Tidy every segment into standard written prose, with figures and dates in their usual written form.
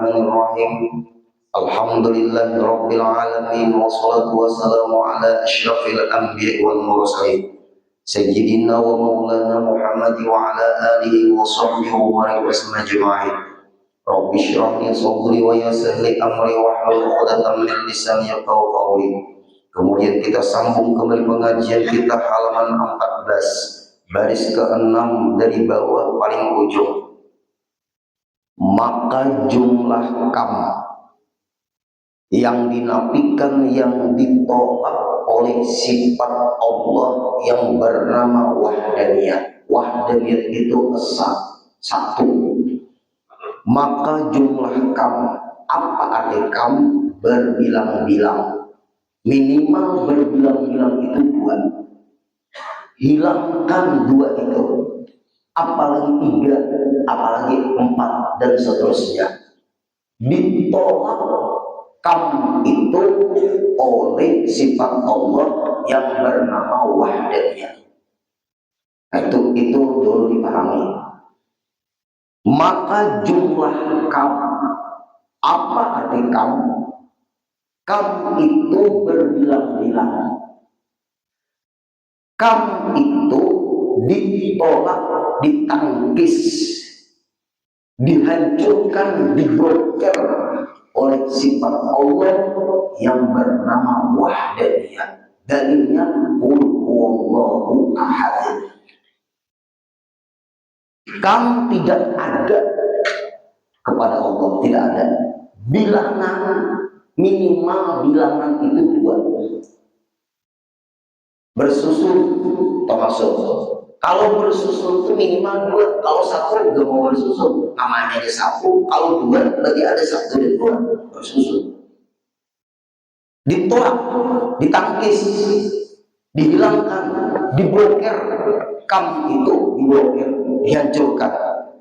Bismillahirrahmanirrahim. Alhamdulillahirabbil alamin wassalatu wassalamu ala asyrafil anbiya'i wal mursalin sayyidina wa maulana Muhammad wa ala alihi wa sahbihi wa man wasallam ajma'in. Rabbi shrah li sadri wa yassir li amri wahlul 'uqdatam min lisani yafqahu qawli. Kemudian kita sambung kembali pengajian kita halaman 14, baris ke-6 dari bawah paling ujung. Maka jumlah kam yang dinafikan, yang ditolak oleh sifat Allah yang bernama wahdaniyah. Wahdaniyah itu esa, satu. Maka jumlah kam, apa arti kam? Berbilang-bilang, minimal berbilang-bilang itu dua. Hilangkan dua itu, apalagi tiga, apalagi empat, dan seterusnya. Ditolak kam itu oleh sifat Allah yang bernama wahdaniyah. Itu dulu dipahami. Maka jumlah kam, apa arti kam? Kam itu berbilang-bilang. Kam itu ditolak, ditangkis, dihancurkan, diblokir oleh sifat Allah yang bernama wahdaniyah. Dalilnya qul huwallahu ahad. Kam tidak ada kepada Allah, tidak ada. Bilangan, minimal bilangan itu dua. Bersusun termasuk. Kalau bersusun itu minimal dua. Kalau satu nggak mau bersusun, namanya aja satu. Kalau dua lagi ada satu dan dua bersusun. Ditolak, ditangkis, dihilangkan, diblokir. Kam itu diblokir, dihancurkan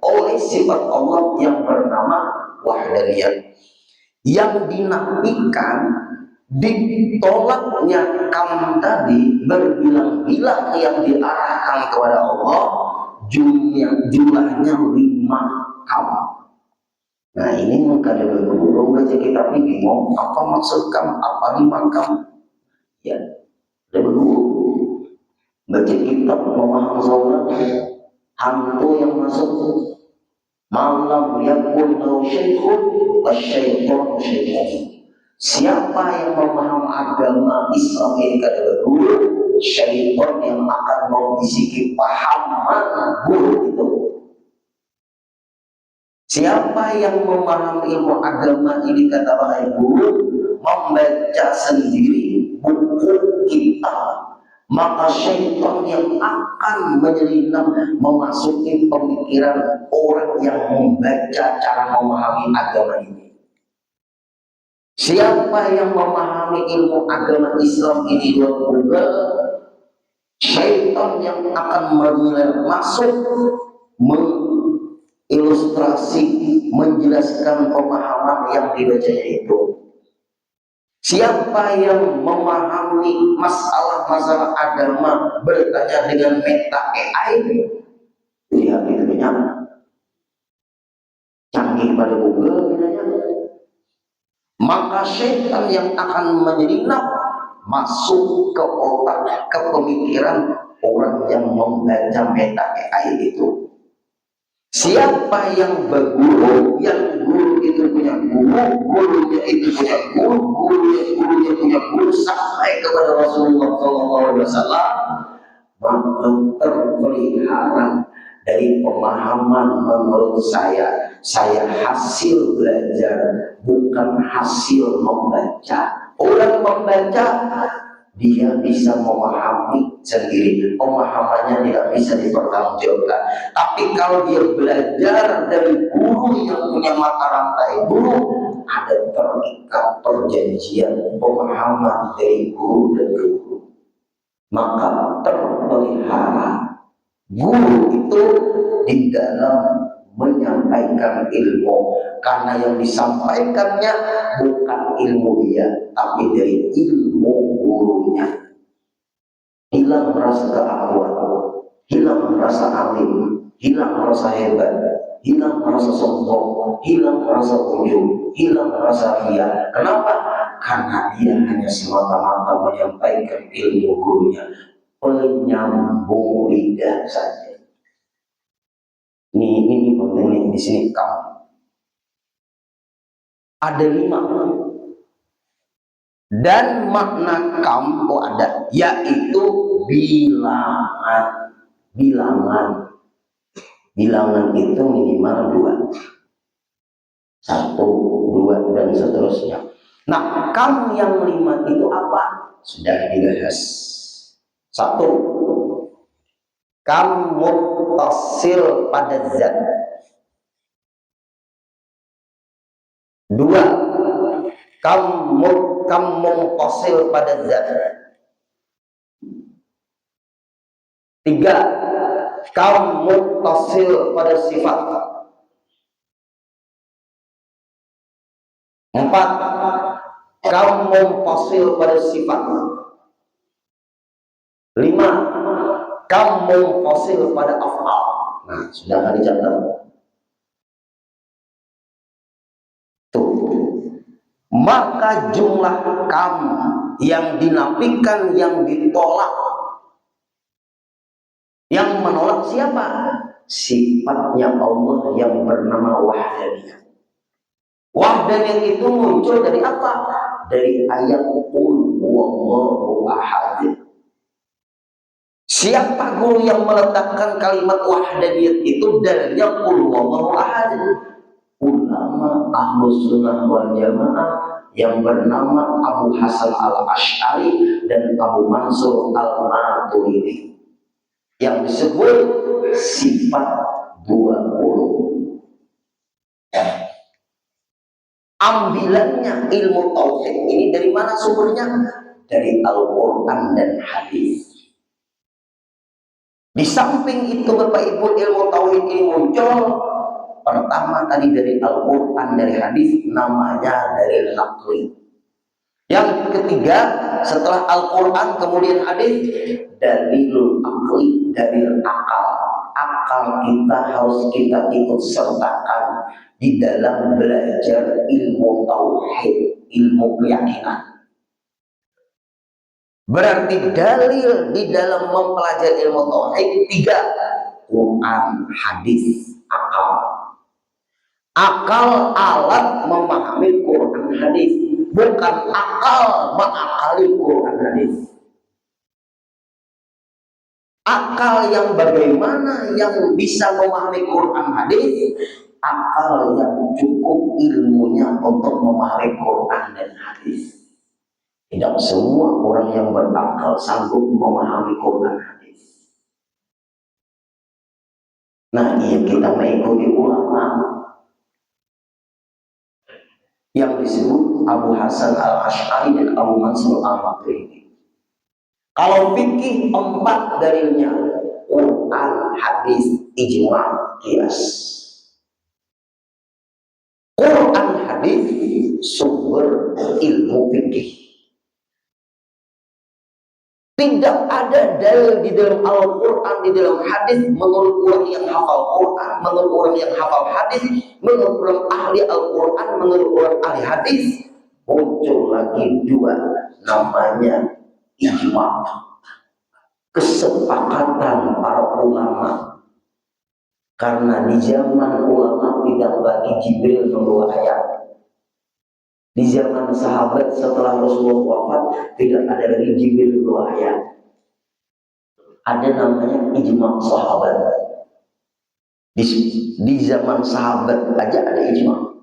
oleh sifat Allah yang bernama wahdaniyah. Yang dinafikan, ditolaknya kam tadi berbilang-bilang yang diarahkan kepada Allah, jumlahnya 5 kam. Nah ini mungkin ada guru baca kitab ini bingung apa maksud kam, apa 5 kam. Ya, ada guru baca kitab memaham saurat, hantu yang masuk malam yakun lahu syaikhun wasyaitan syaikhun. Siapa yang memaham agama Islam ini kata guru, syaitan yang akan membisiki pahaman guru itu. Siapa yang memahami ilmu agama ini kata wahai guru, membaca sendiri buku kita, maka syaitan yang akan menyelinap memasuki pemikiran orang yang membaca cara memahami agama ini. Siapa yang memahami ilmu agama Islam ini juga, syaitan yang akan masuk mengilustrasi, menjelaskan pemahaman yang dibacanya itu. Siapa yang memahami masalah-masalah agama bertanya dengan meta AI, lihat itu canggih pada Google, maka syaitan yang akan menyelinap masuk ke otak, ke pemikiran orang yang membaca meta AI itu. Siapa yang berguru, yang guru itu punya guru, gurunya itu punya guru, gurunya punya guru sampai kepada Rasulullah SAW, maka terpelihara dari pemahaman menurut saya hasil belajar, bukan hasil membaca. Orang membaca dia bisa memahami sendiri, pemahamannya tidak bisa dipertanggungjawabkan. Tapi kalau dia belajar dari guru yang punya mata rantai, guru ada terikat perjanjian pemahaman dari guru dan guru, maka terpelihara guru itu di dalam menyampaikan ilmu, karena yang disampaikannya bukan ilmu dia, tapi dari ilmu gurunya. Hilang rasa keakuan, hilang rasa alim, hilang rasa hebat, hilang rasa sombong, hilang rasa ujub, hilang rasa ria. Kenapa? Karena dia hanya semata-mata menyampaikan ilmu gurunya, penyambung lidah saja. Ini penting di sini kamu. Ada 5 dan makna kamu ada, yaitu bilangan. Bilangan itu minimal 2, 1, 2 dan seterusnya. Nah, kamu yang 5 itu apa? Sudah dibahas. 1, kamu muttasil pada zat. 2, kamu muttasil pada zat. 3, kamu muttasil pada sifat. 4, kamu muttasil pada sifat. 5, kamu muttasil pada af'al. Nah, sudah kali catat. Maka jumlah kamu yang dinafikan, yang ditolak, yang menolak siapa? Sifatnya Allah yang bernama wahdaniyah. Wahdaniyah itu muncul dari apa? Dari ayat qul huwallahu ahad. Siapa guru yang meletakkan kalimat wahdaniyah itu dalilnya qul huwallahu ahad? Ulama Ahlus Sunnah wal Jamaah yang bernama Abu Hasan al-Ash'ari dan Abu Mansur al-Maturidi, yang disebut sifat 20. Ambilannya ilmu tauhid ini dari mana sumbernya? Dari Al-Quran dan hadis. Di samping itu Bapak Ibu, ilmu tauhid ini muncul pertama tadi dari Al-Quran, dari hadis, namanya dari naqli. Yang ketiga, setelah Al-Quran kemudian hadis, dalil akli, dalil akal. Akal kita harus kita ikut sertakan di dalam belajar ilmu tauhid, ilmu keyakinan. Berarti dalil di dalam mempelajari ilmu tauhid 3, Quran, hadis, akal. Akal alat memahami Quran hadis, bukan akal mengakali Quran hadis. Akal yang bagaimana yang bisa memahami Quran hadis? Akal yang cukup ilmunya untuk memahami Quran dan hadis. Tidak semua orang yang berakal sanggup memahami Quran hadis. Nah, kita mengikuti ulama yang disebut Abu Hasan al-Ash'ari dan Abu Mansur al-Maturidi. Kalau fikih 4 dalilnya, Quran, hadis, ijma', qiyas. Quran, hadis sumber ilmu fikih. Tidak ada dalil di dalam Al-Quran, di dalam hadis, menurut orang yang hafal Quran, menurut orang yang hafal hadis, menurut orang ahli Al-Quran, menurut orang ahli hadis, muncul lagi 2, namanya ijma', kesepakatan para ulama. Karena di zaman ulama tidak lagi Jibril membawa ayat. Di zaman sahabat setelah Rasulullah wafat tidak ada lagi Jibril membawa ayat. Ada namanya ijma' sahabat. Di zaman sahabat aja ada ijma',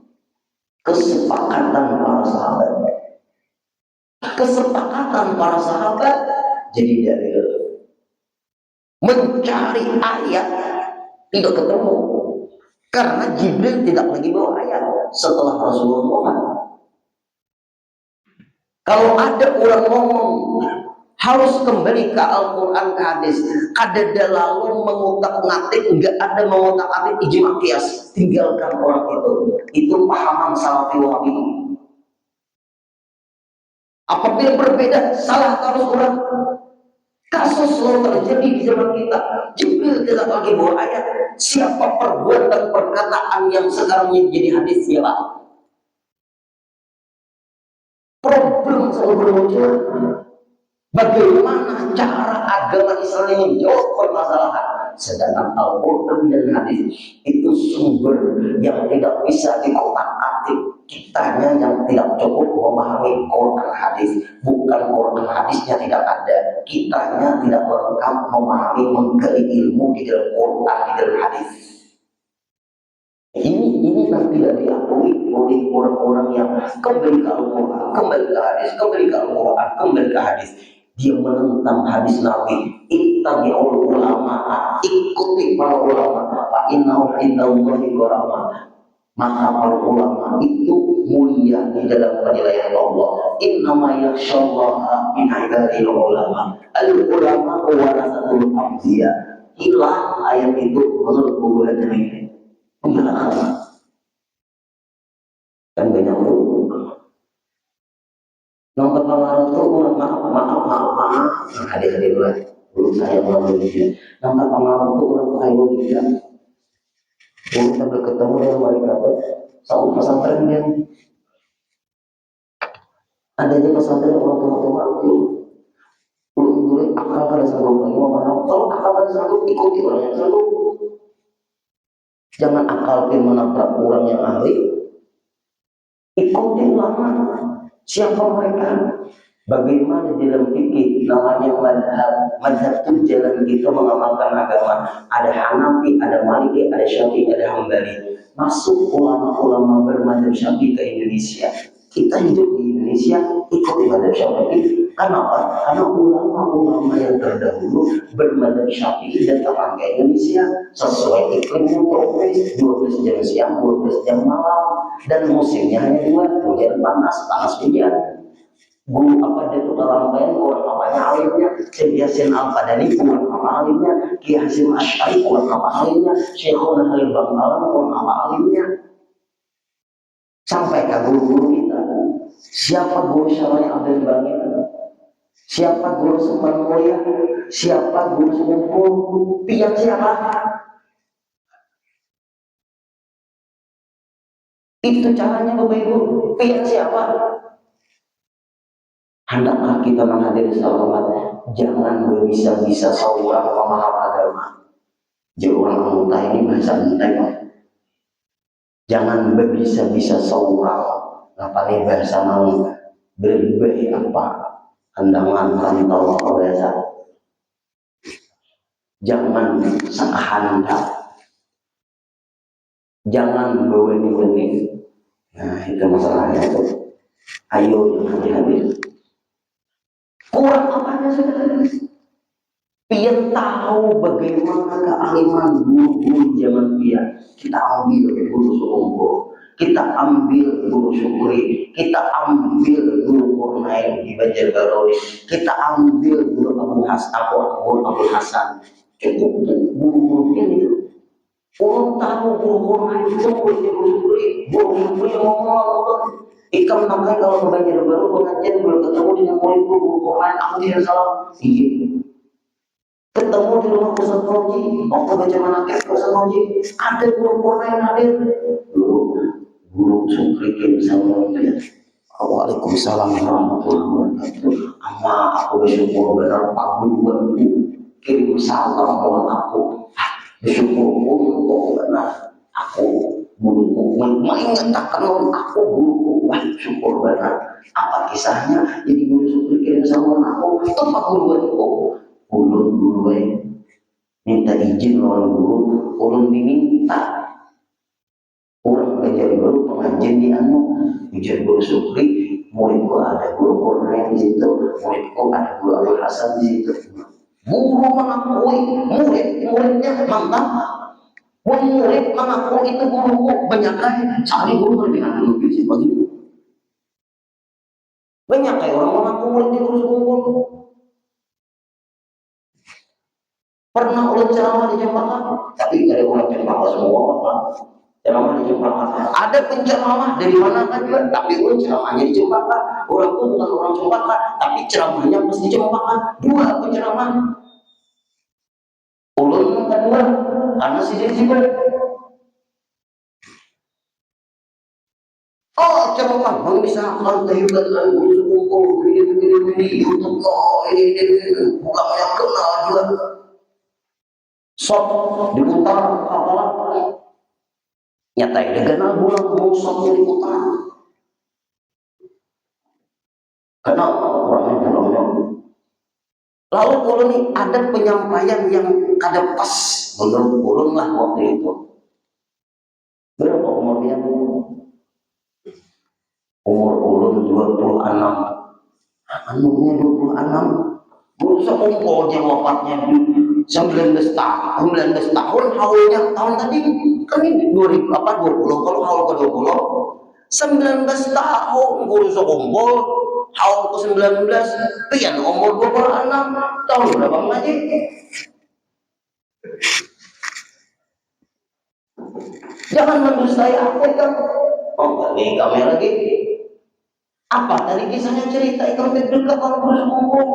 kesepakatan para sahabat. Kesepakatan para sahabat jadi dalil. Mencari ayat tidak ketemu karena Jibril tidak lagi bawa ayat setelah Rasulullah wafat. Kalau ada orang ngomong harus kembali ke Al-Quran, ke hadis, ada lalu mengutak-ngatik, enggak ada mengutak-ngatik ijma' qiyas, tinggalkan orang itu pahaman salafi wahabi. Apabila berbeda, salah terus orang. Kasus selalu terjadi di zaman kita. Jibril tidak lagi bawa ayat. Siapa perbuatan perkataan yang sekarang menjadi hadis siapa? Problem selalu bermunculan. Bagaimana cara agama Islam ini menjawab permasalahan? Sedangkan Al-Quran dan hadis itu sumber yang tidak bisa dikotak-atik. Kitanya yang tidak cukup memahami Quran hadis, bukan Quran hadisnya tidak ada. Kitanya tidak lengkap memahami menggali ilmu di dalam Quran, di dalam hadis. Ini yang tidak diakui oleh orang-orang yang kembali ke Al-Quran, kembali ke hadis, kembali ke Al-Quran, kembali ke hadis. Dia menentang hadis Nabi. Ittabi'ul ulama, ikuti para ulama. Fa innahum indallahi qarama. Maka para ulama itu mulia di dalam penilaian Allah. Innama yakhshallaha min ibadil ulama. Al ulama warasatul anbiya. Hilang ayat itu menurut buku ini. Kan banyak tuh nong terpengaruh tuh maaf hadir dulu saya mau begini nong terpengaruh tuh orang kayak begini kita berketemu dengan mereka satu pesantren yang adanya pesantren orang tua dulu akal pada sanggup lagi mau kalau akal pada sanggup ikuti orang yang sanggup, jangan akal pun menabrak orang yang ahli. Ikuti ulama. Siapa mereka? Bagaimana di dalam fikih namanya madhab. Madhab itu jalan kita mengamalkan agama. Ada Hanafi, ada Maliki, ada Syafi'i, ada Hambali. Masuk ulama-ulama bermadhab Syafi'i ke Indonesia. Kita hidup di Indonesia ikuti madhab Syafi'i. Kenapa? Karena ulama-ulama yang terdahulu bermadhab Syafi'i datang ke Indonesia sesuai iklim tropis, 12 jam siang, 12 jam malam, dan musimnya hanya 2, hujan panas, panas hujan. Guru apa dia tukar rangkaian, kurang apanya alimnya, Syekh Yasin Al-Qadani kurang apa alimnya, Ki Hasim Asy'ari kurang apa alimnya, Syekhuna Halil Bangkalan kurang apa alimnya. Sampai ke guru-guru kita. Siapa guru Syarani Abdul Bangir? Siapa guru Sumber Mulia? Siapa guru Sumber Pian siapa? Itu caranya Bapak Ibu. Pian siapa? Hendaklah kita menghadiri salat, jangan berbisa-bisa seorang pemaham agama. Jadi orang muntah ini bahasa muntah. Jangan berbisa-bisa seorang apa nih bahasa mau berlebih apa pandangan rantau apa bahasa. Jangan sekehendak. Jangan beweni-weni. Nah itu masalahnya tuh. Ayo yang hati-hati. Kurang apanya sudah? Pian tahu bagaimana kealiman guru-guru zaman pian. Kita ambil guru Suongko, kita ambil guru Syukri, kita ambil guru Kurnain di Banjarbaru, kita ambil guru Abu Hasan. Cukup guru-guru pian itu. Orang tahu guru Kurnain itu guru Syukri, guru Syukri ngomong ikam nakai kalau ke Banjarbaru pengajian belum ketemu dengan murid guru Kurnain, aku tidak salah. Iya. Ketemu di rumah Ustaz Fauzi, waktu baca manakib Ustaz Fauzi, ada guru Kurnain hadir. Guru Syukri sama dia. Waalaikumsalam warahmatullahi wabarakatuh. Amma aku bersyukur benar Pak Guru bantu kirim salam buat aku. Bersyukur untuk benar aku guruku mengingatkan aku guruku. Wah syukur benar. Apa kisahnya? Jadi guru Syukri kirim salam aku. Itu Pak Guru bantu. Ulun guru minta izin lawan guru, ulun diminta orang belajar baru pengajian di ujian guru Syukri, muridku ada guru Kurnain di situ, muridku ada guru Abu Hasan di situ. Guru mengakui muridnya mantap, murid mengakui itu guruku banyak kali cari guru dengan guru di begini. Banyak kayak orang mengaku muridnya guru Syukri. Pernah ulun ceramah di Jakarta, tapi dari orang Jakarta semua Pak. Ceramah di Cempaka. Ada penceramah dari mana kan juga, tapi orang ceramahnya di Cempaka. Orang tuh bukan orang Cempaka, tapi ceramahnya pasti di Cempaka. Dua penceramah. Ulun kedua, karena si juga. Oh, ceramah bang bisa tahu dengan guru kumpul ini YouTube ini bukan yang kenal juga. Sok diputar apalah. Nyata dia kenal bulan musoknya diputar. Karena orangnya bulangnya. Lalu kalau nih ada penyampaian yang kada pas menurut ulun lah waktu itu. Berapa umurnya? Umur ulun 26. Anunya 26. Guru sekumpul aja wafatnya 19 tahun, 19 tahun haulnya tahun tadi kan ini 2000 apa 20 kalau haul ke 20 19 tahun guru sekumpul haul ke 19 pian umur 26 tahun berapa ngaji jangan mendustai aku kan oh ini kami lagi apa tadi kisahnya cerita ikan dekat kalau guru sekumpul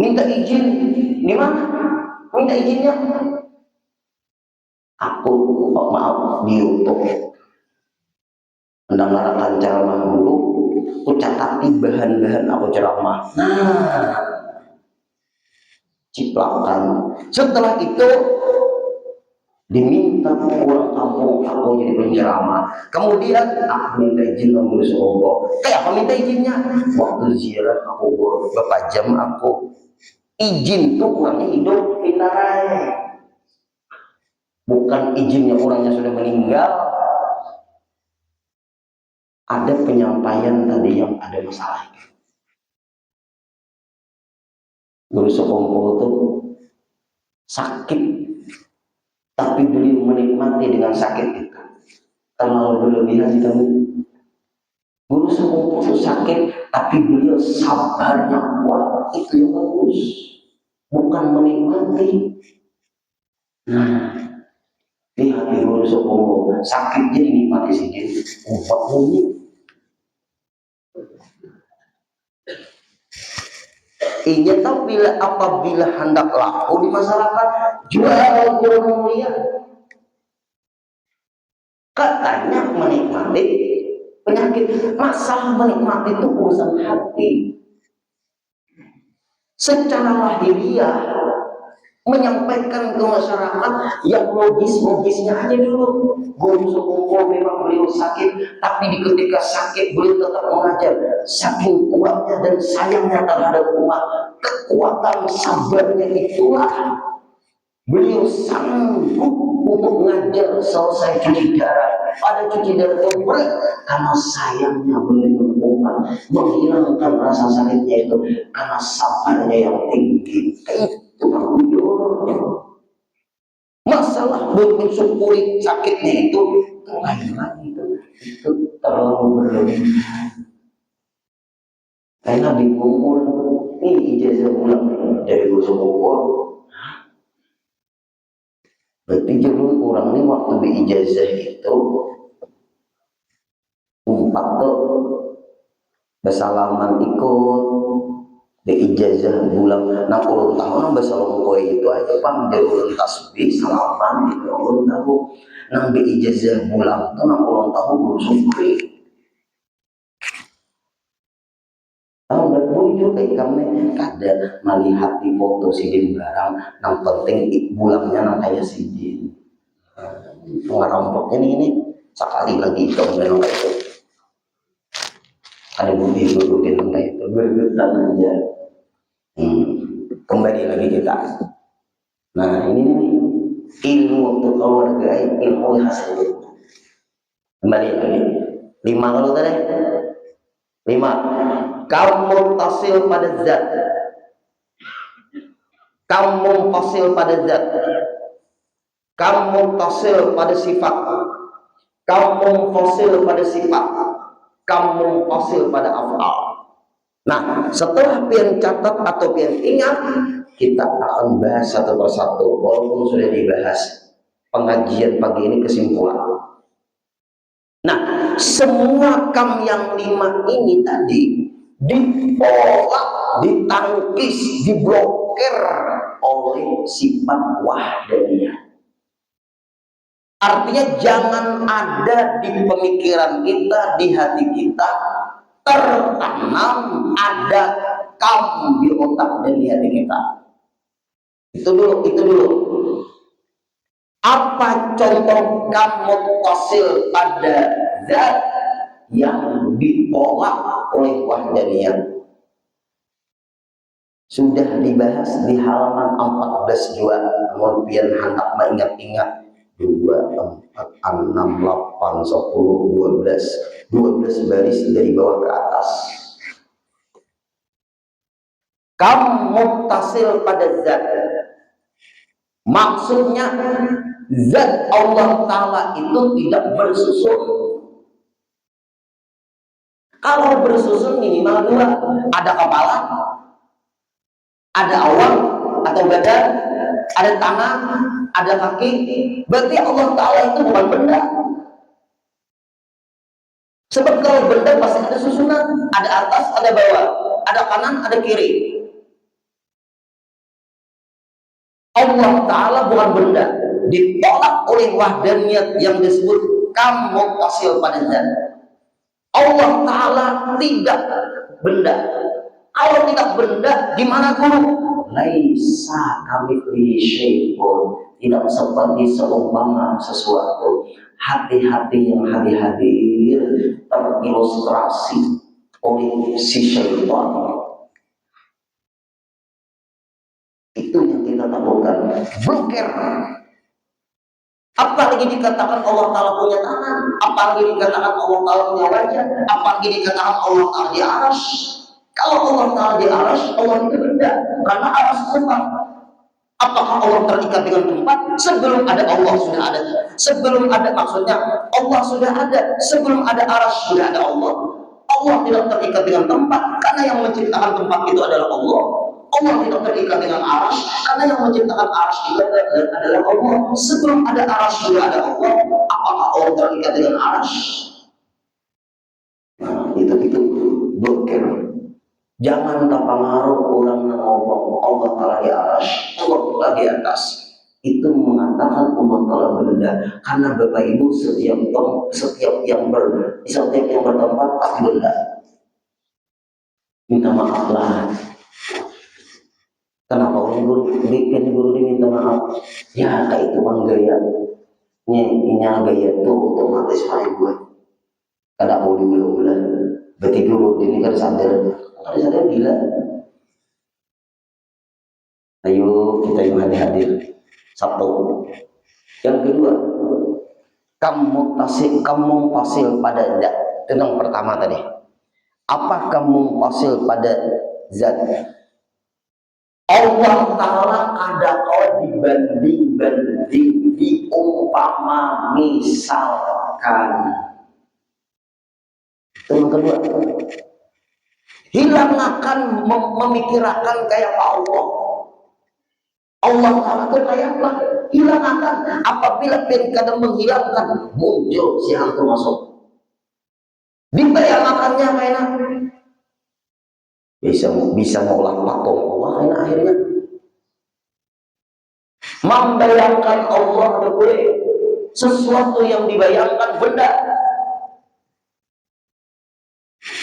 minta izin di mana minta izinnya aku maaf di YouTube mendengarkan ceramah dulu aku catati bahan-bahan aku ceramah nah ciplakan setelah itu diminta pulang kampung aku jadi penceramah kemudian aku minta izin sama Guru Songko kayak apa minta izinnya waktu ziarah aku beberapa jam aku izin tuh orangnya hidup kita bukan izinnya orangnya sudah meninggal ada penyampaian tadi yang ada masalah Guru Songko itu sakit tapi beliau menikmati dengan sakit itu terlalu berlebihan kamu Guru Songko itu sakit tapi beliau sabarnya kuat itu yang bagus bukan menikmati nah di hati Guru Songko sakitnya dinikmati sedikit obat bunyi ingin tahu bila apabila hendak laku di masyarakat jual guru mulia katanya menikmati penyakit masalah menikmati itu urusan hati secara lahiriah menyampaikan ke masyarakat yang logis-logisnya aja dulu Guru Songko memang beliau sakit tapi di ketika sakit beliau tetap mengajar saking kuatnya dan sayangnya terhadap umat kekuatan sabarnya itulah beliau sanggup untuk mengajar selesai cuci darah pada cuci darah itu berat karena sayangnya beliau umat menghilangkan rasa sakitnya itu karena sabarnya yang tinggi itu berujung masalah mensyukuri sakitnya itu lain itu terlalu berlebihan karena bingung ini ijazah ulang dari Guru Songko berarti jalur orang ini waktu di ijazah itu umpat tuh bersalaman ikut di ijazah bulan 60 tahun bersalaman koi itu aja bang jadi ulun tasbih salaman gitu ulun tahu nang di ijazah bulan tuh 60 tahun Guru Songko tahu berwujud kayak kami kada melihat di foto sidin barang yang penting bulangnya nang kayak sidin ngerampok ini sekali lagi itu memang kayak itu ada bukti bilang kayak itu bergetar aja kembali lagi kita nah ini nih ilmu waktu keluarga ilmu hasil kembali lagi 5 kalau tadi 5 kamu tasil pada zat kamu tasil pada zat kamu tasil pada sifat kamu tasil pada sifat kamu tasil pada afal nah setelah pian catat atau pian ingat kita akan bahas satu persatu walaupun sudah dibahas pengajian pagi ini kesimpulan. Nah, semua kam yang 5 ini tadi ditolak, ditangkis, diblokir oleh sifat wahdaniyah. Artinya jangan ada di pemikiran kita, di hati kita tertanam ada kam di otak dan di hati kita. Itu dulu. Apa contoh kam muttasil pada zat yang ditolak oleh wahdaniyah? Sudah dibahas di halaman 14 juga. Kemudian hendak mengingat-ingat 2, 4, 6, 8, 10, 12 baris dari bawah ke atas. Kam muttasil pada zat, maksudnya zat Allah Ta'ala itu tidak bersusun. Kalau bersusun minimal 2, ada kepala, ada awal atau badan, ada tangan, ada kaki. Berarti Allah Ta'ala itu bukan benda. Sebab kalau benda pasti ada susunan, ada atas, ada bawah, ada kanan, ada kiri. Allah Ta'ala bukan benda, ditolak oleh wahdaniyat yang disebut kam muttasil pada zat. Allah Ta'ala tidak benda. Kalau tidak benda, gimana guru? Laisa kamitslihi syai'un, tidak seperti seumpama sesuatu. Hati-hati yang hadir terilustrasi oleh si syaitan. Itu yang kita lakukan, blokir. Apalagi dikatakan Allah Ta'ala punya tangan, apalagi dikatakan Allah Ta'ala punya wajah, apalagi dikatakan Allah Ta'ala di arsy. Kalau Allah Ta'ala di arsy, Allah itu benda, karena arsy tempat. Apakah Allah terikat dengan tempat? Sebelum ada Allah sudah ada. Sebelum ada, maksudnya Allah sudah ada. Sebelum ada arsy sudah ada Allah. Allah tidak terikat dengan tempat, karena yang menciptakan tempat itu adalah Allah. Allah tidak terikat dengan arsy, karena yang menciptakan arsy itu adalah Allah. Sebelum ada arsy sudah ada Allah. Apakah Allah terikat dengan arsy? Nah, itu blokir. Jangan terpengaruh orang yang ngomong Allah Ta'ala di arsy, Allah Ta'ala di atas. Itu mengatakan Allah Ta'ala benda. Karena Bapak Ibu setiap yang bertempat pasti benda. Minta maaf lah. Kenapa orang guru diminta maaf? Ya kayak itu bang gaya. Ini gaya itu otomatis paling gue. Kada mau diulang-ulang. Berarti guru ini kan sadar. Kalau sadar gila. Ayo kita yang hadir. Satu. Yang kedua, kamu muttasil pada zat. Itu yang pertama tadi. Apa kamu muttasil pada zat? Allah Ta'ala ada kalau dibanding, diumpama, misalkan. Itu yang kedua. Hilang akan memikirkan kayak Allah. Allah Ta'ala itu kayak apa? Hilang akan. Apabila kadang menghilangkan, muncul si hantu masuk. Dibayangkannya kayak apa? Bisa mengolah patung Allah karena akhirnya membayangkan Allah boleh sesuatu yang dibayangkan benda.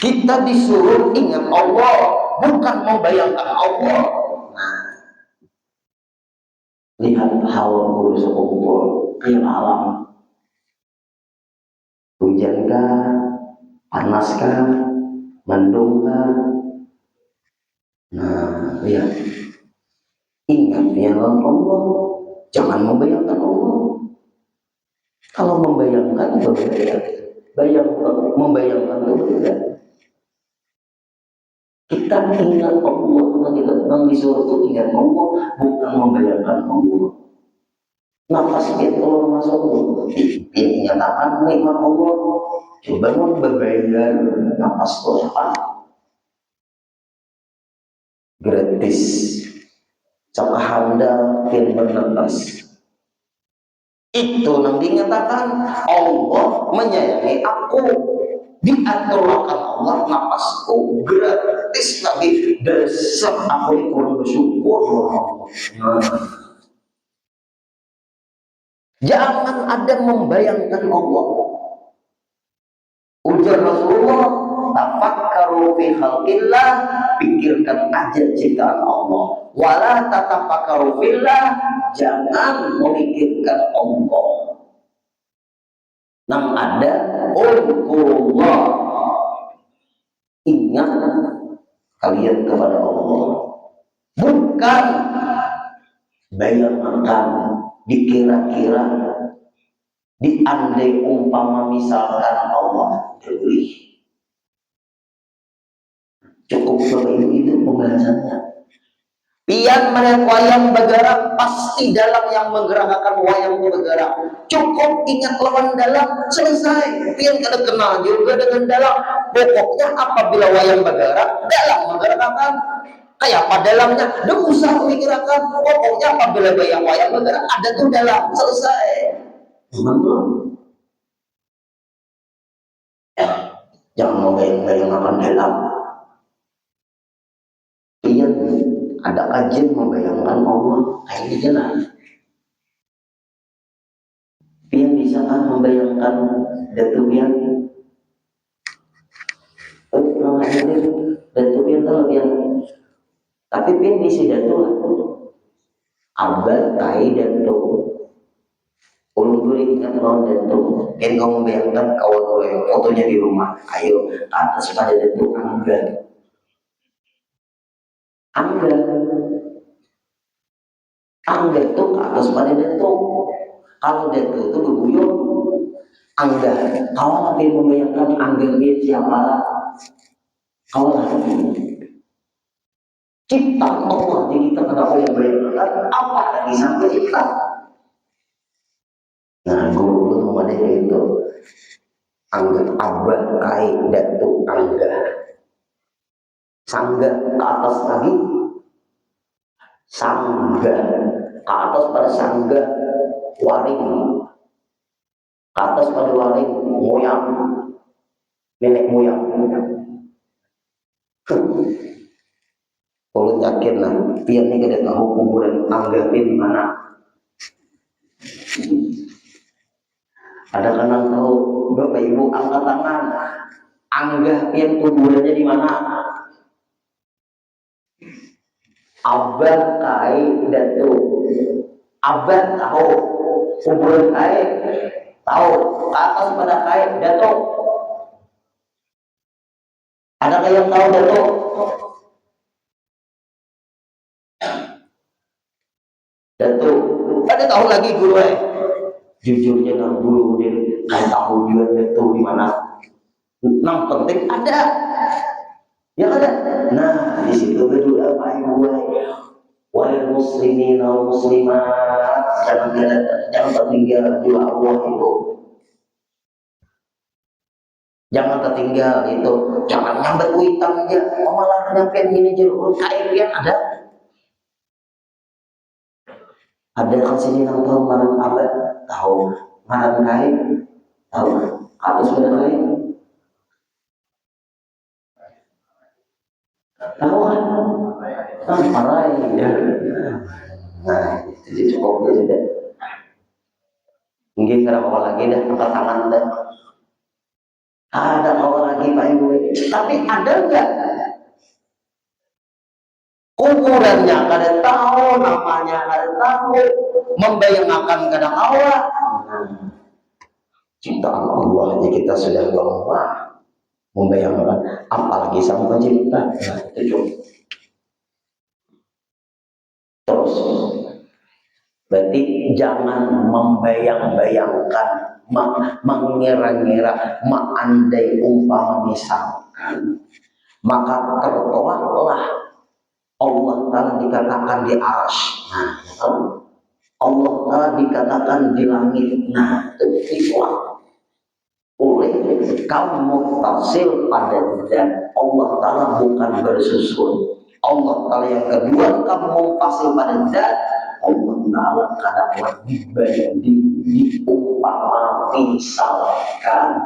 Kita disuruh ingat Allah, bukan membayangkan Allah. Nah, lihat hawa guru sekumpul kayak alam, hujankah, panaskah, mendungkah. Nah, lihat. Ingat yang Allah, jangan membayangkan Allah. Kalau membayangkan berbeda, membayangkan itu berbeda. Kita ingat Allah, kita disuruh itu ingat Allah, bukan membayangkan Allah. Nafas kita kalau masuk ini nyatakan nikmat Allah. Coba berbayar nafas itu apa? Gratis. Cakap handal pin bernapas. Itu yang dikatakan Allah menyayangi aku. Diaturkan Allah napasku gratis lagi. Dasar aku kurang bersyukur. Jangan ada membayangkan Allah. Ujar Rasulullah, tafakkaru fi khalqillah, pikirkan aja ciptaan Allah. Wala tatafakkaru fillah, jangan memikirkan Allah. Yang ada ulkurullah, ingat kalian kepada Allah, bukan bayangkan, dikira-kira, diandai umpama misalkan Allah diberi. Cukup seperti itu pembahasannya. Pian melihat wayang bergerak, pasti dalam yang menggerakkan wayang bergerak. Cukup ingat lawan dalam, selesai. Pian kada kenal juga dengan dalam. Pokoknya apabila wayang bergerak, dalam menggerakkan. Kayak apa dalamnya? Dia usah memikirkan. Pokoknya apabila wayang bergerak, ada tuh dalam, selesai. Jangan membayang-bayangkan dalam. Iya, ada kajian membayangkan Allah kayak di jalan. Pian bisa kan membayangkan Datu Pian? Datu Pian tahu Pian. Tapi Pian bisa Datu lah. Abad kai Datu. Ulu ingat lawan Datu. Pian kau membayangkan kau fotonya di rumah. Ayo atas pada Datu Angga. Angga itu ke atas pada Datu. Kalau Datu itu berbuyung, Angga. Kau tapi membayangkan Angga dia siapa? Kau lah. Ciptaan Allah di kita kenapa yang bayangkan apa lagi sampai kita? Nah, guru memadai itu Angga abad kai Datu Angga. Sangga ke atas lagi, sangga ke atas pada sangga waring, ke atas pada waring moyang, nenek moyang. Kalau yakin lah, Pian ini kada tahu kuburan Angga di mana. Ada kan yang tahu? Bapak Ibu angkat tangan. Angga Pian kuburannya di mana? Abah kai Datu. Abah tahu kuburan kai, tahu ke atas pada kai Datu. Ada yang tahu Datu? Datu. Ada tahu lagi guru jujurnya nang guru dia nggak tahu juga Datu di mana. Nang penting ada. Ya ada. Nah, di situ berdoa wal muslimin wal muslimat, jangan tertinggal doa Allah itu. Jangan tertinggal itu. Jangan nyambat uitang aja. Oh malah nyampein gini jeruk kain yang ada. Ada kan sini yang tahu marang apa? Tahu marang kain? Tahu atas pada kain? Tahu kan? Parai ya. Nah, itu cukup ya sudah. Mungkin kada apa lagi dah angkat tangan dah. Ada apa lagi Pak Ibu? Tapi ada enggak? Kuburannya kada tahu, namanya kada tahu, membayangkan kada tahu. Ciptaan Allah aja kita sudah lemah membayangkan, apalagi sang pencipta. Nah, itu cukup. Terus, berarti jangan membayang-bayangkan, mengira-ngira, mengandai umpama misalkan, maka tertolaklah Allah Ta'ala dikatakan di arsy. Nah, Allah Ta'ala dikatakan di langit. Nah, itu oleh kamu tasil pada dan Allah Ta'ala bukan bersusun. Allah Ta'ala yang kedua kamu tasil pada dan Allah Ta'ala kadang dibanding diumpama misalkan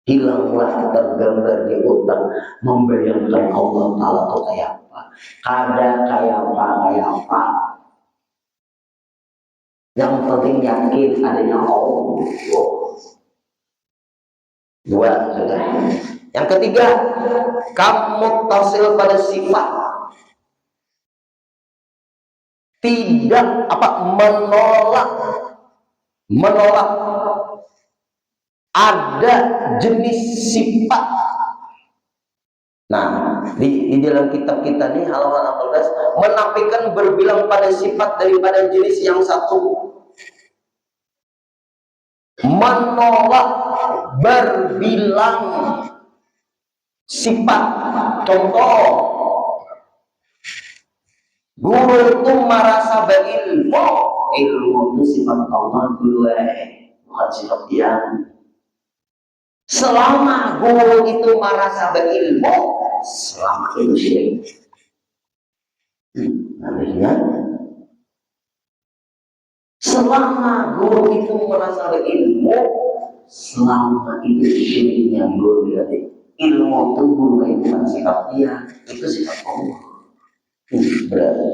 hilanglah tergambar di otak membayangkan Allah Ta'ala itu kayak apa, ada kayak apa. Yang penting yakin adanya Allah. Dua sudah. Yang ketiga, kamu tasil pada sifat, tidak menolak ada jenis sifat. Nah, di dalam kitab kita nih halaman 14 menafikan berbilang pada sifat daripada jenis yang satu. Menolak berbilang sifat. Contoh, guru itu merasa berilmu. Ilmu itu sifat Allah dulu, bukan sifat dia. Selama guru itu merasa berilmu, selama itu syirik. Artinya, selama guru itu merasa berilmu, selama itu syiriknya guru berarti. Ilmu itu guru itu bukan sifat dia, itu sifat Allah. Berarti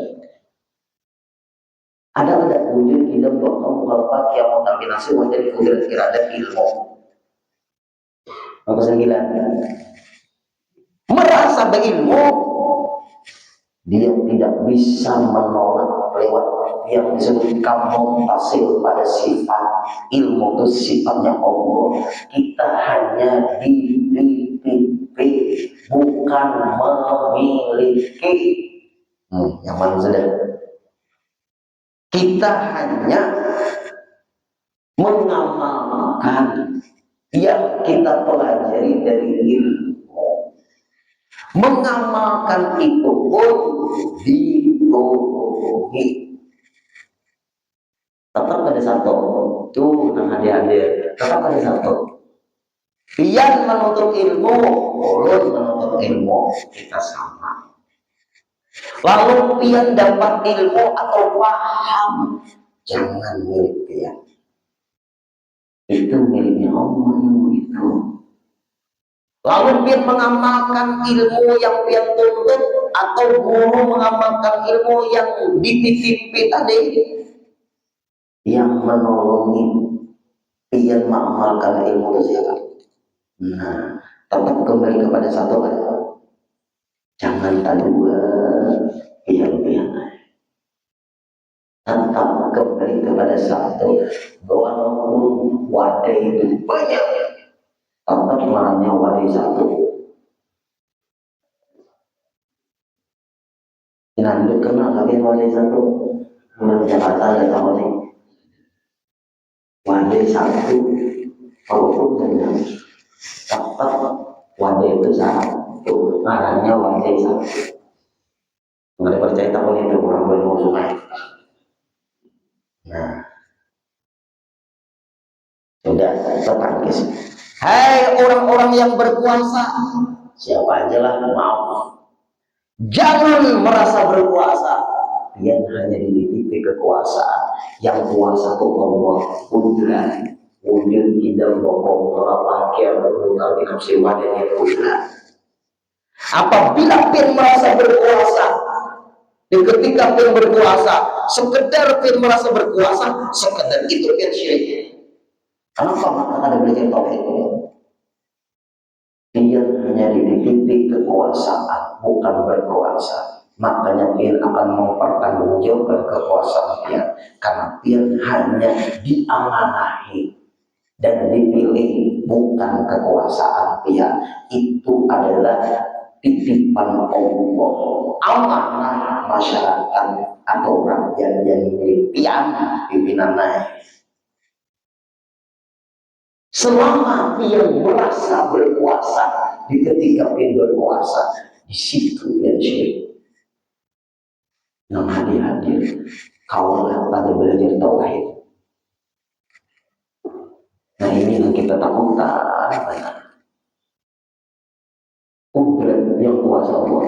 ada wujud kita buat mengapa kiamat kombinasi wajah kudrat kirada ilmu. Apa sembilan? Merasa berilmu, dia tidak bisa menolak lewat yang disebut kamu hasil pada sifat. Ilmu itu sifatnya Allah. Kita hanya dititipi, bukan memiliki. Yang mana sudah? Kita hanya mengamalkan yang kita pelajari dari ilmu. Mengamalkan itu pun dibohongi. Tetap ada satu. Tuh, nah hadir. Tetap ada satu. Pian menuntut ilmu, ulun menuntut ilmu, kita sama. Lalu pian dapat ilmu atau paham, jangan milik pian. Itu miliknya Allah, ilmu itu. Lalu pian mengamalkan ilmu yang pian tuntut atau guru mengamalkan ilmu yang dititipi tadi, yang menolongi pian mengamalkan ilmu itu siapa? Nah, tetap kembali kepada satu kan. Jangan dua pian-pian. Tetap kembali kepada satu. Walaupun wadah itu banyak, tetap marahnya wadah satu. Nanti kenal lagi wadah satu. Menurut Jakarta ada tahu nih. Wadah satu, walaupun banyak, tetap wadah itu satu. Marahnya wadah satu. Nggak percaya tahu itu orang baru sungai. Nah, sudah tertangkis. Hai orang-orang yang berkuasa, siapa aja lah mau. Jangan merasa berkuasa. Dia hanya dititipi kekuasaan. Yang kuasa itu Allah. Kudrat. Wujud tidak bokong melapaknya berhutang di nafsi wadahnya kudrat. Apabila pin merasa berkuasa, dan ketika pin berkuasa, sekedar pin merasa berkuasa, sekedar itu pin syirik. Kenapa maka ada belajar tauhid? Dia hanya dititipi kekuasaan, bukan berkuasa. Makanya dia akan mempertanggungjawabkan kekuasaan dia, karena dia hanya diamanahi dan dipilih, bukan kekuasaan dia. Itu adalah titipan Allah, amanah masyarakat atau rakyat yang milik pimpinan naik. Selama dia merasa berkuasa, di ketika dia berkuasa, di situ dia syirik. Yang hadir, kau pada belajar tauhid. Nah ini yang kita takutkan, kudrat yang kuasa Allah.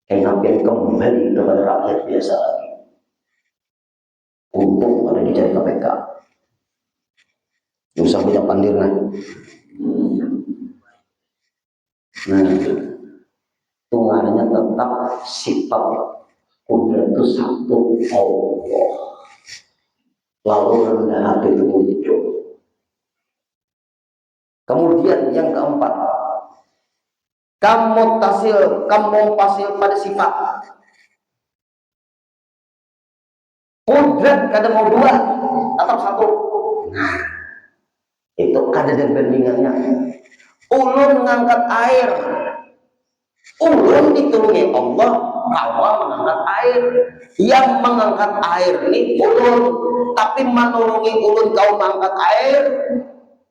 Kayak nampil kembali kepada rakyat biasa lagi. Untung ada di dicari KPK. Usah punya pandir nah. Nah, tungarnya tetap sifat kudrat itu satu Allah. Lalu rendah hati itu muncul. Kemudian yang keempat, kamu pasil pada sifat. Kudrat kada mau dua, tetap satu. Nah, itu ada dan bandingannya. Ulun mengangkat air, ulun ditulungi Allah, Allah mengangkat air. Yang mengangkat air ini ulun, tapi menolongi ulun kau mengangkat air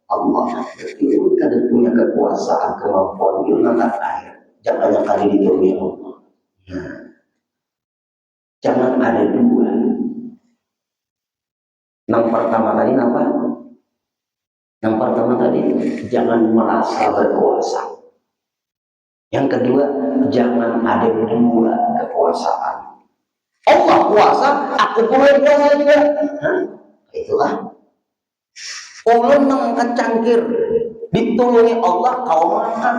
Allah. Berarti ulun kada punya kekuasaan kemampuan mengangkat air. Jangan kali ditulungi Allah. Nah, jangan ada dua. Yang pertama tadi apa? Yang pertama tadi jangan merasa berkuasa. Yang kedua, jangan ada dua kekuasaan. Allah kuasa, aku boleh kuasa juga. Hah? Itulah. Ulun mengangkat cangkir, ditulungi Allah kau mengangkat.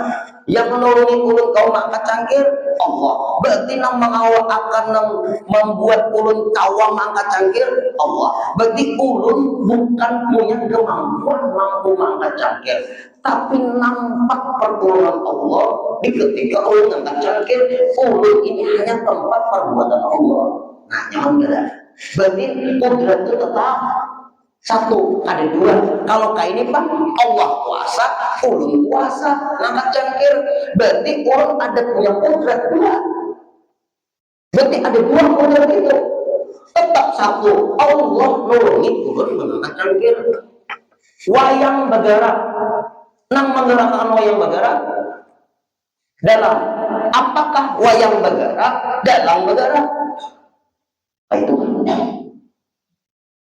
Yang menolongi ulun kau mengangkat cangkir Allah. Berarti nang mengawal akan nang membuat ulun kau mengangkat cangkir Allah. Berarti ulun bukan punya kemampuan mampu mengangkat cangkir, tapi nampak pertolongan Allah di ketika ulun mengangkat cangkir. Ulun ini hanya tempat perbuatan Allah. Nah, nyaman gak? Berarti kudrat itu tetap satu, ada dua. Kalau kayak ini Pak, Allah kuasa, ulun kuasa, ngangkat cangkir. Berarti orang ada punya kudrat dua. Berarti ada dua kudrat itu. Tetap satu, Allah nolongi ulun mengangkat cangkir. Wayang bergerak, nang menggerakkan wayang bergerak dalam. Apakah wayang bergerak dalam bergerak? Itu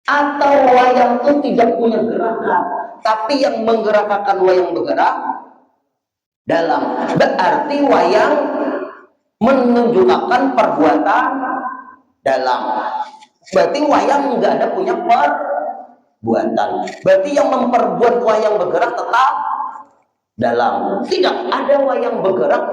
atau wayang itu tidak punya gerakan, tapi yang menggerakkan wayang bergerak dalam. Berarti wayang menunjukkan perbuatan dalam. Berarti wayang nggak ada punya perbuatan. Berarti yang memperbuat wayang bergerak tetap dalam. Tidak ada wayang bergerak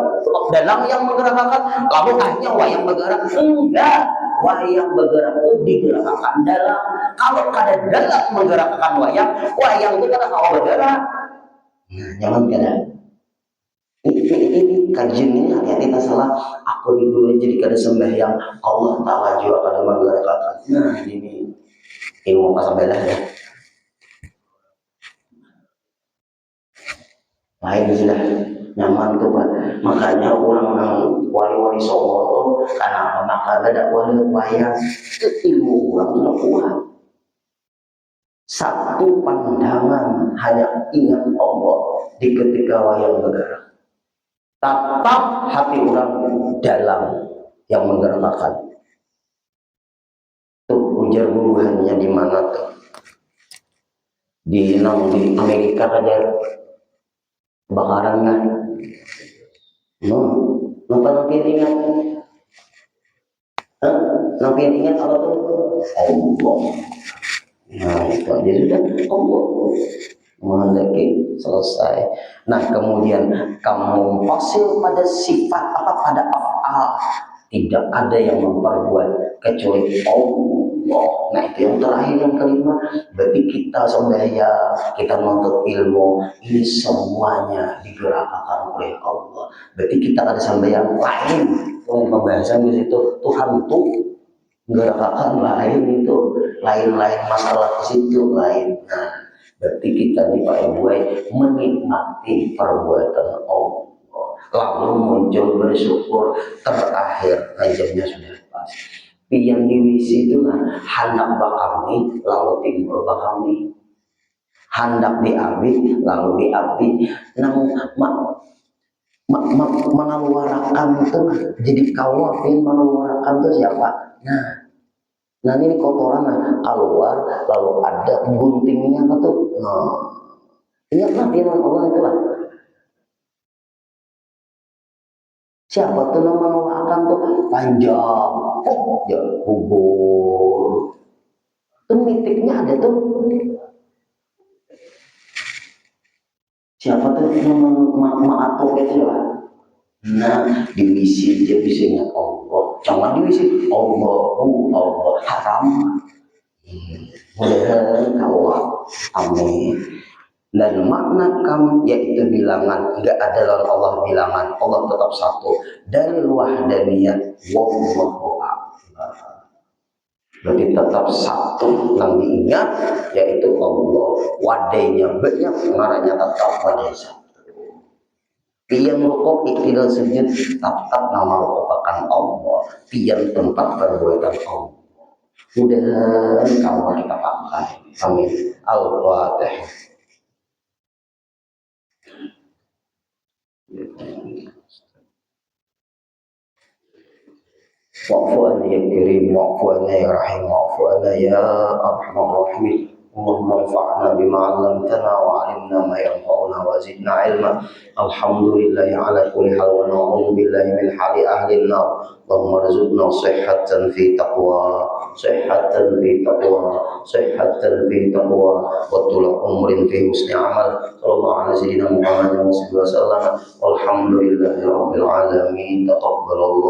dalam yang menggerakkan, lalu akhirnya wayang bergerak. Enggak. Wayang bergerak itu digerakkan dalam. Kalau kada dalam menggerakkan wayang, wayang itu kada mau bergerak. Nah, jangan kada. Ini kajian ini hati-hati tak salah. Aku dulu jadi kada sembahyang, Allah Taala juga kada menggerakkan. Nah, ini ilmu kasabelah ya. Lain sudah nyaman tuh Pak. Makanya orang wali-wali Songo tuh karena maka ada wali wayang itu ilmu orang sudah kuat. Satu pandangan hanya ingat Allah di ketika wayang bergerak. Tetap hati orang dalam yang menggerakkan. Tuh ujar buruhannya di mana tuh? Di Amerika aja. Bakaran kan? Nampak ingat? Nampak ingat apa tuh? Allah. Nah itu dia sudah Allah. Menghendaki selesai. Nah kemudian kamu pasil pada sifat apa pada afal. Tidak ada yang memperbuat kecuali Allah. Nah itu yang terakhir, yang kelima. Berarti kita sembahyang, kita menuntut ilmu, ini semuanya digerakkan oleh Allah. Berarti kita ada sembahyang lain. Pembahasan di situ Tuhan tuh gerakkan lain, itu lain-lain masalah di situ lain. Nah berarti kita nih Pak Ibu menikmati perbuatan Allah. Lalu muncul bersyukur, terakhir ajarnya sudah pas. Yang diwisi itu kan hendak bakami lalu timbul bakami, hendak diabi lalu diabi. Namun mengeluarkan itu jadi kawat yang mengeluarkan itu siapa? Nah ini kotoran keluar lalu ada guntingnya tuh. Ingatlah firman Allah itulah. Siapa tuh nama mengeluarkan tuh panjang, ya kubur. Tuh mitiknya ada tuh. Siapa tuh yang ma'atok itu lah. Nah, diwisi dia bisa Allah. Jangan diwisi Allah haram. Mudah-mudahan kawat. Amin. Dan makna kam yaitu bilangan, enggak ada lawan Allah bilangan, Allah tetap satu. Dalil wahdaniyah, wallahu akbar. Berarti tetap satu yang diingat yaitu Allah. Wadainya banyak, marahnya tetap wadai satu. Pian rukuk iktidal sujud tetap nama rukukan Allah. Pian tempat perbuatan Allah. Mudah-mudahan kamu kita pakai. Amin. Al-Fatihah. واعف عنا يا كريم، واعف عنا يا رحيم، واعف عنا يا ارحم الراحمين. اللهم انفعنا بما علمتنا وعلمنا ما ينفعنا وزدنا علما. الحمد لله على كل حال ونعوذ بالله من حال اهل النار. اللهم ارزقنا صحة في تقوى، صحة في تقوى، صحة في تقوى، وطول عمر في حسن عمل. صلى الله على سيدنا محمد وسلم. والحمد لله رب العالمين. تقبل الله.